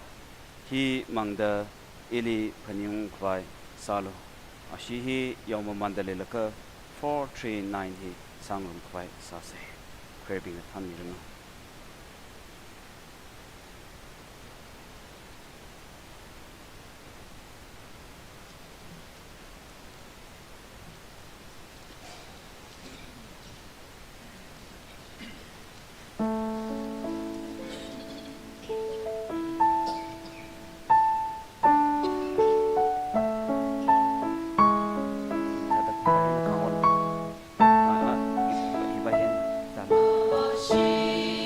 hi mangda ili phanyung khwai salo ashi hi yawma mandale laka 439 hi sanglum khwai sa se krebing tham ni rno She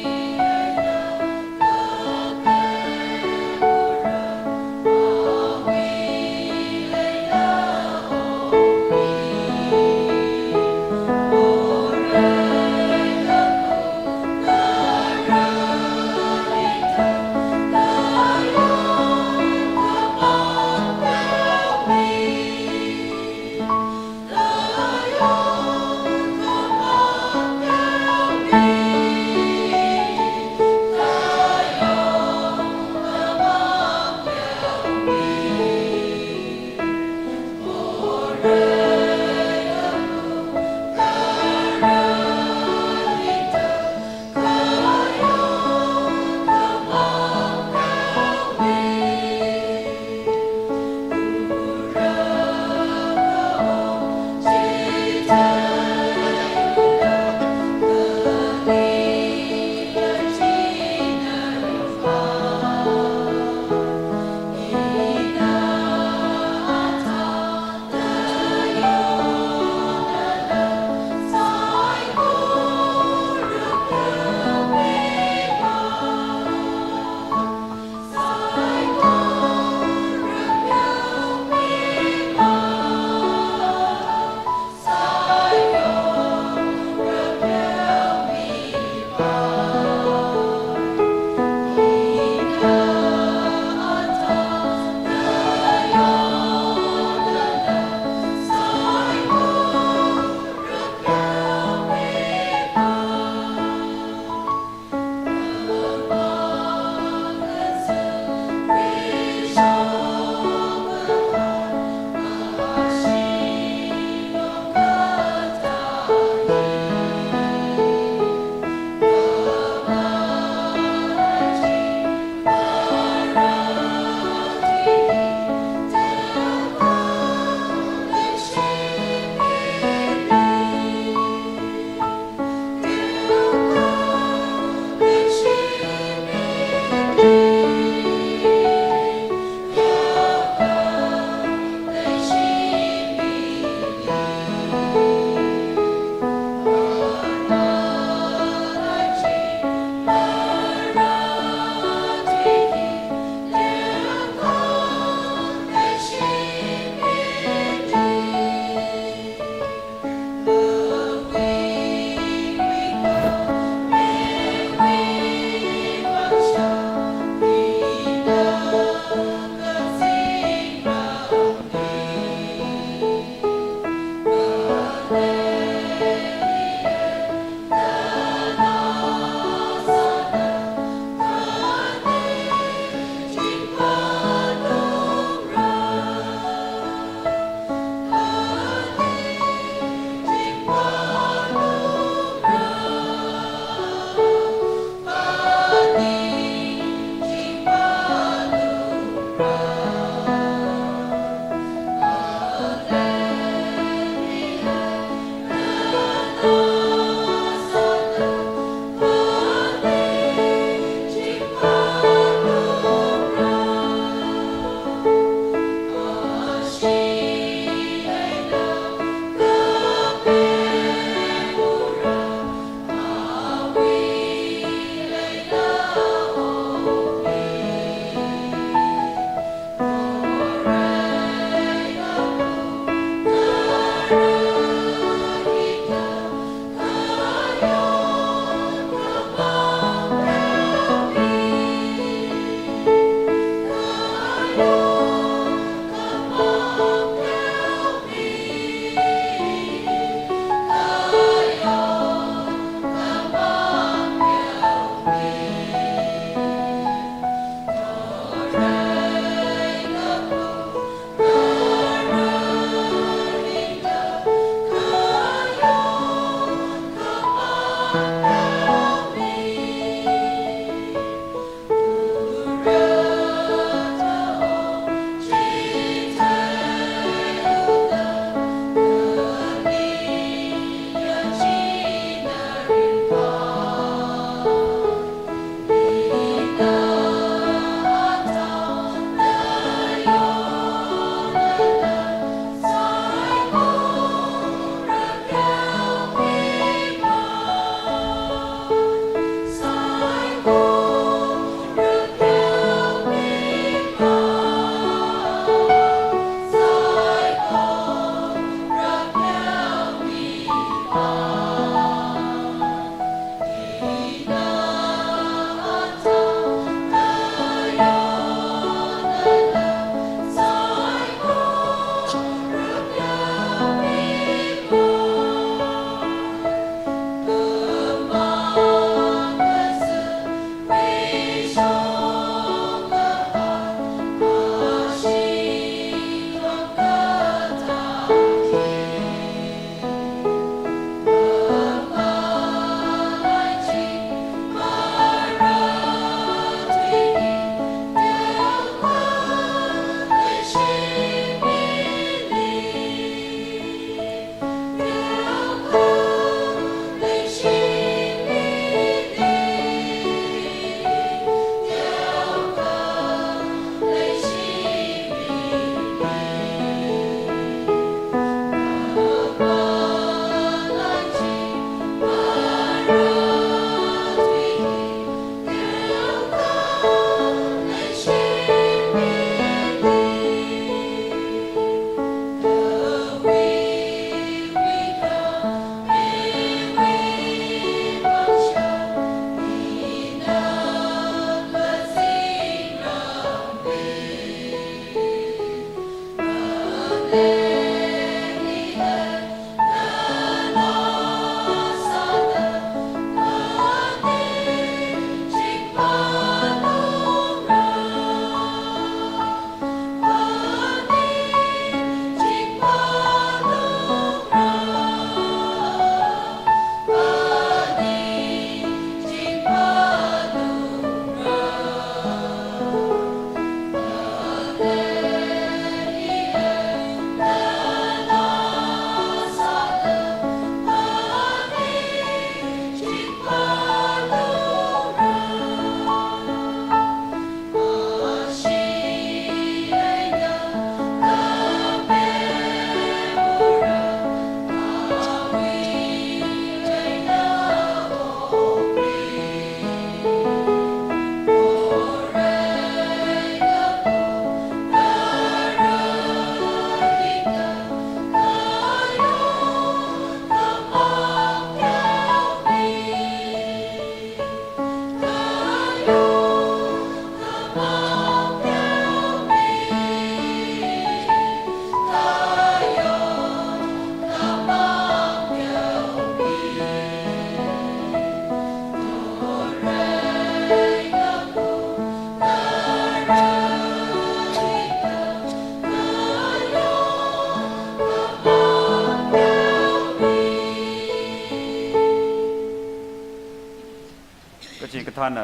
ก็จีกท่าน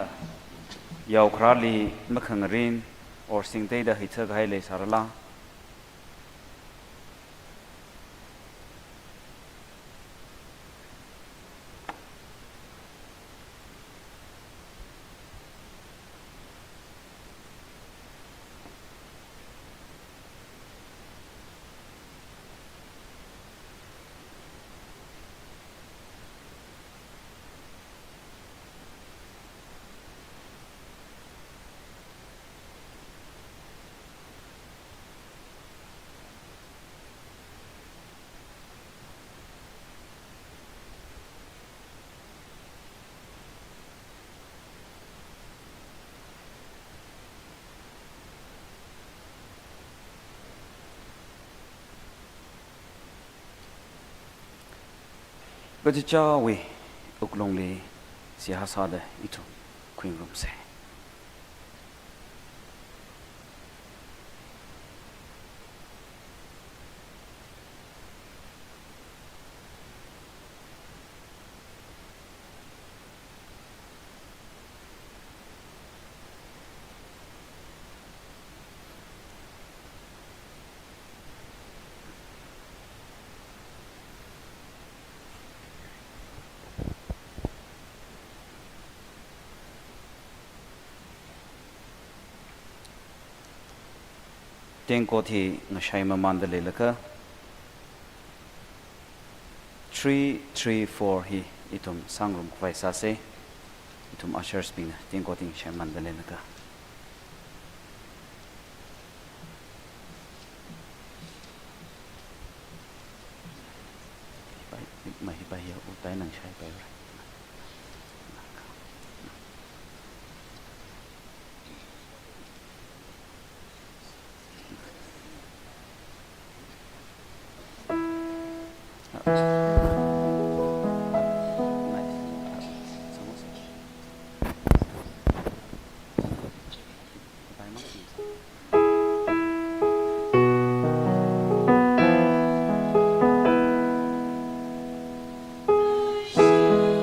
ยาวคราลีมะขังรินออสิ่งใดได้ให้เธอให้เลยสารละ ก็จะเจ้าเวอุกลงเลยเสียหาสาดอีทุคุยงรมเส เต็งก็ที่งาใช้มามันเดเลยละก็334ฮีอีทุมสังรมไฟซาเซอีทุมอัชเชอร์สปินเต็งก็ที่ใช้มันเดเลยละก็ไปไม่ไปเยอะอุตัยนังใช้ไปเลย Hãy subscribe cho kênh Ghiền Mì Gõ để không bỏ lỡ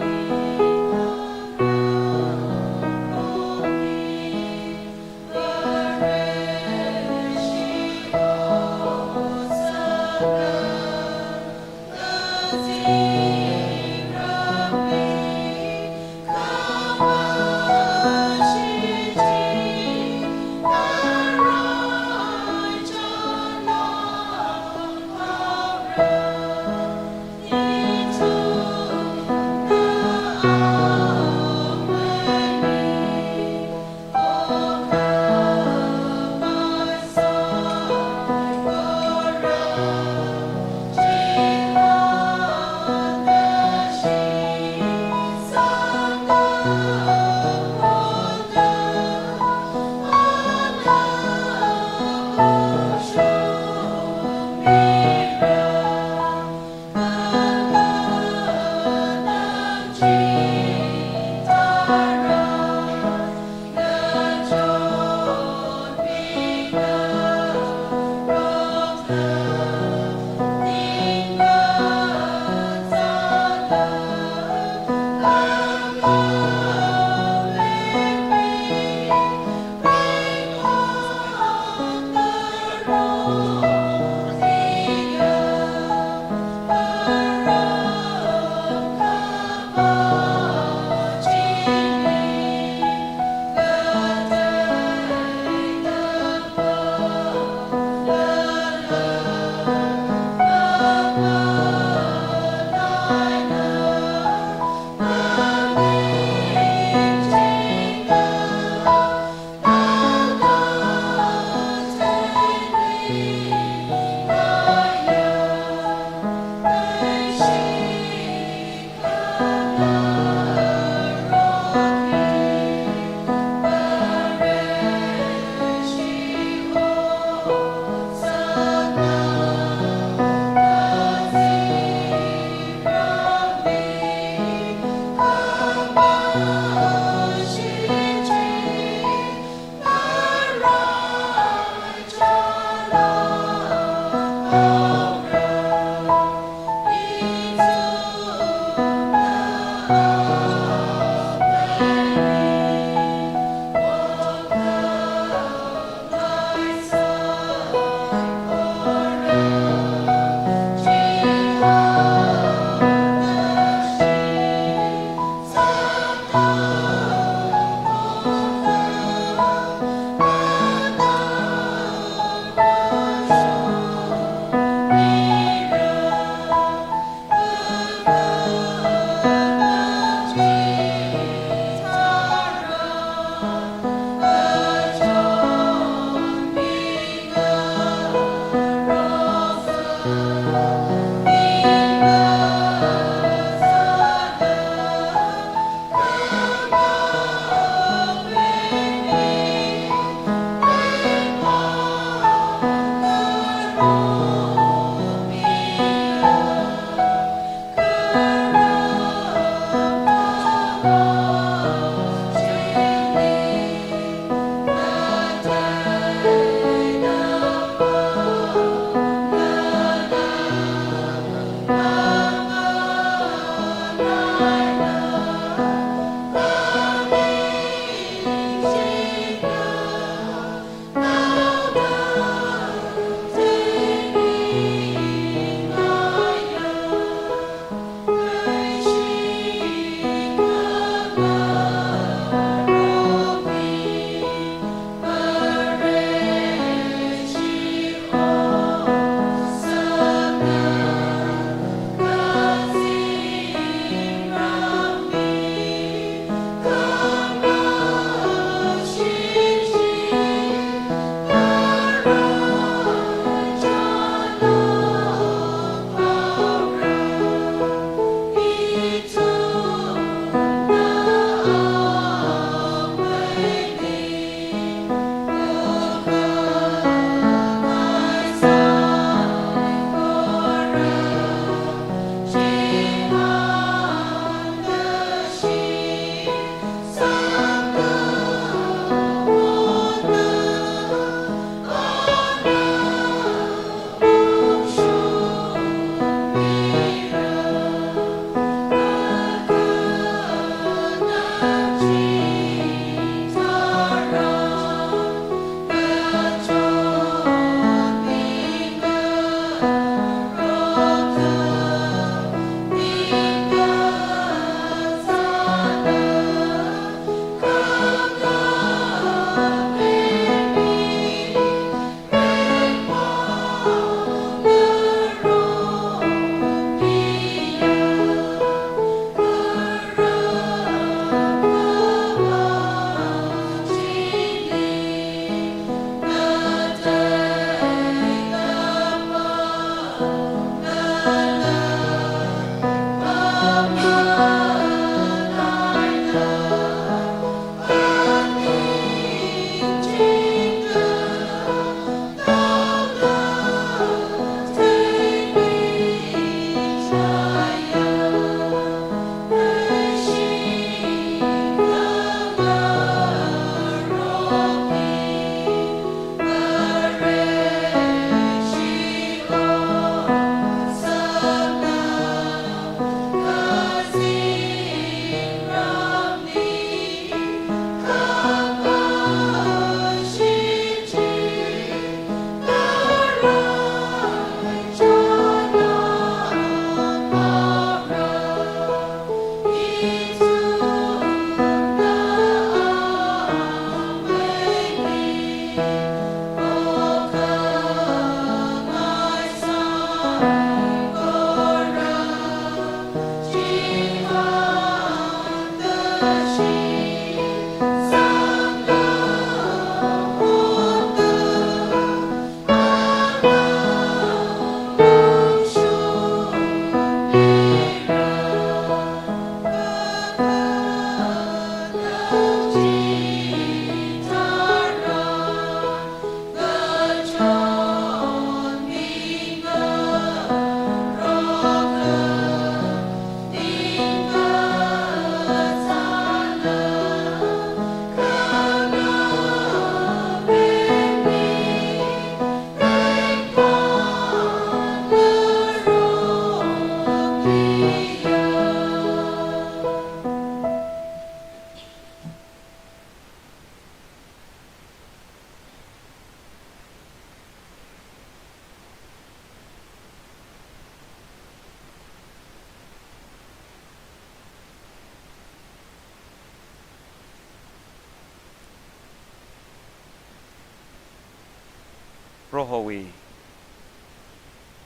Prohowi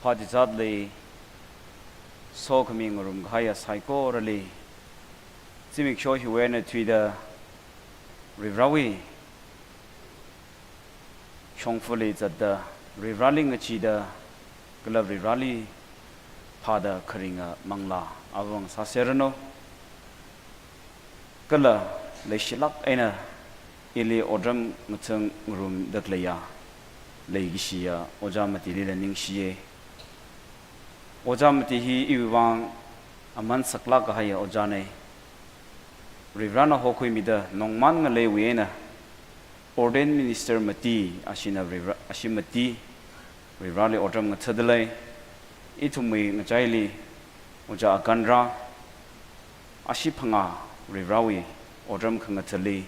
Padizadli Sokaming Rum Haya Saiko Rally Simik Shoshi Wena Twitter Rivrawi Shongfully at the Rivralling Achida Glove Rivrali Pada Karinga Mangla Avang Saserano Gala Leshilak Ena Ili Odram Mutung Rum Daklaya Legishia Ojamati Lila Ningshiye Ojamati Hi Iwang Aman Saklaka Haya Ojane Rivrana Hokui Mida Nongman Ngale Wiena Ordained Minister Mati Ashina Ashimati Rivrali Odram Tadale Itumi Ngajaili Oja Agandra Ashipanga Rivrawi Odram Kangatali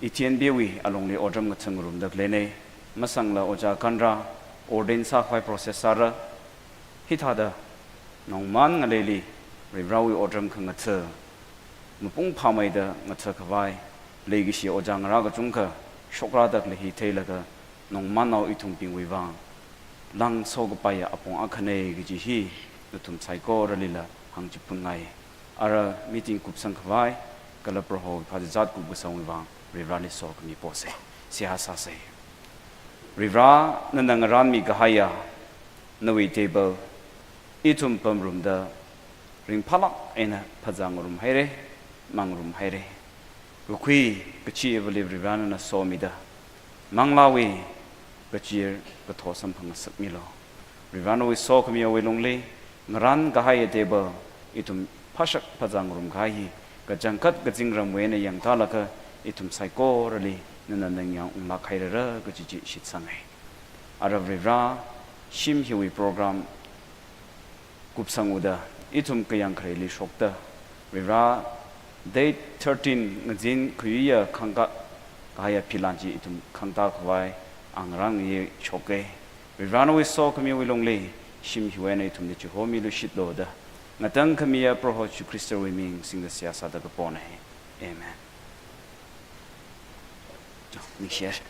Itian Bewi along the Odram Gatangurum the Glene, Masangla Oja Kandra, ordained Sakhai processor, Hitada, Nongman Ngaleli, Rivrawi Odram Kangata, Mupung Pamaida, Matakavai, Legishi Ojang Raga Junka, Shokrada Lehi Taylor, Nongmanao Itum Ping Wivang, Lang Sogapaya upon Akane Gijihi, the Tum Saiko Ralila, Hangjipungai, Ara meeting Kupsankavai, Galaproho, Padizat Kubusang Wivang. Rivrali sok mi pose sihasa se Rivra nanangaran mi gahaya nawi table itum pamrum da ringpalak ena phajang rum haire mangrum haire rukhui kachi evali Rivra na so mi da manglawi kachir katho samphang sakmilo Rivra no sok mi awe longli ngaran gahaya table itum phashak phajang rum gahi kajangkat gajingram wena yang talaka Itum Saiko Rally Nanang Makaira Gajiji Shitsangai. Arav Rivra Shim Hiwi program Kupsanguda Itum Kayang Kreli Shokta Rivra Date 13 Ngazin Kuya Kanga Kaya Pilanji Itum Kanta Kwai Angrang Ye Choke Rivra no saw Kami Wilongli Shim Hiwene Itum the Chihomi Lushitloda Natang Kamia Proho Christo Wiming Sing the Siasa Gapone. Amen. Nicht